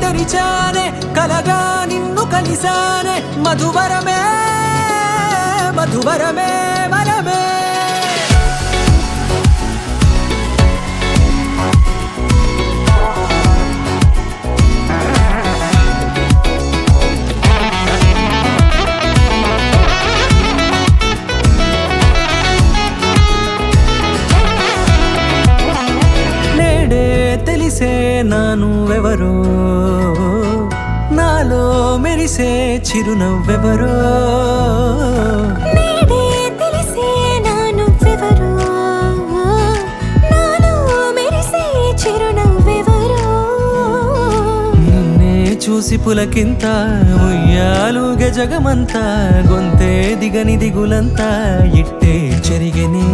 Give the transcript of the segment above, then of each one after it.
తెరిచానే కలగా నిన్ను కలిసానే మధువరమే మధువరమే వరమే తెలిసే నానువెవరో నాలో మెరిసే చిరునవ్వెవరో నేడే తెలిసే నానువెవరో నాలో మెరిసే చిరునవ్వెవరో నిన్నే చూసి పులకింత ఉయ్యాలుగే జగమంతా గొంతే దిగని దిగులంతా ఇట్టే చెరిగెనే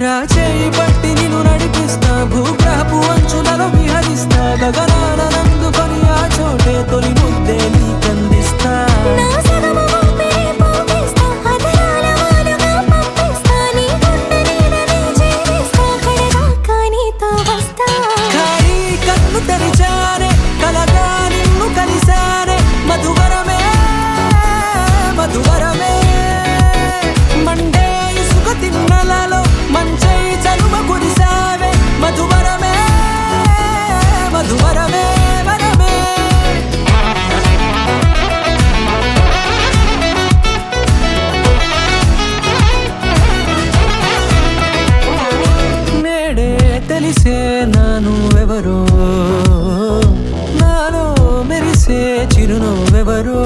రాచేయి పట్టి నిన్ను నడిపిస్తా భూగ్రహపు అంచులలో విహరిస్తా గగనాన నందుకొని ఆ చోటే తొలి ముద్దే నీకందిస్తా నా సగము ఊపిరి పోగిస్తా అదరాల వాలుగా పంపిస్తా నీ గుండె నీడనే చేరిస్తా కడదాకా నీతో వస్తా ఖాళీ కన్ను తెరిచానే కలగా నిన్ను కలిసానే మధువరమే మధువరమే మండే ఇసుక తిన్నలలో మంచై చలువ కురిసావే మధువరమే మధువరమే వరమే నేడే తెలిసే నానువెవరో నాలో మెరిసే చిరునవ్వెవరో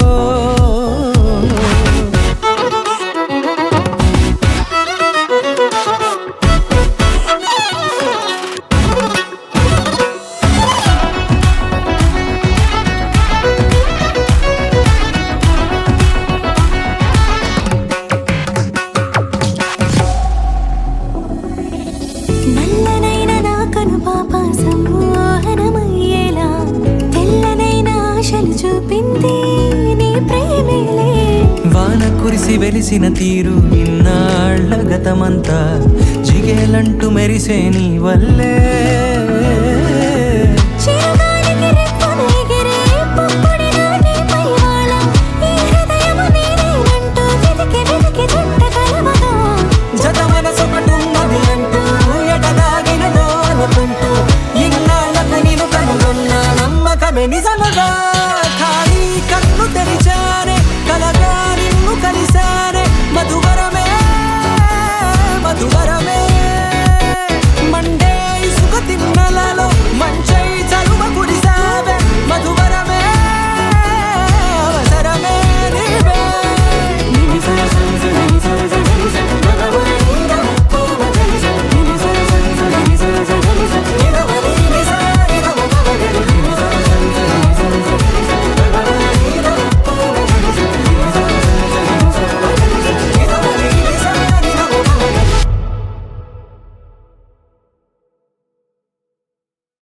నల్లనైన నా కనుపాప సమ్మోహనమయ్యేలా తెల్లనైన ఆశలు చూపింది నీ ప్రేమేలే వాన కురిసి వెలిసిన తీరు ఇన్నాళ్ల గతమంతా జిగేలంటూ మెరిసే నీ వల్లే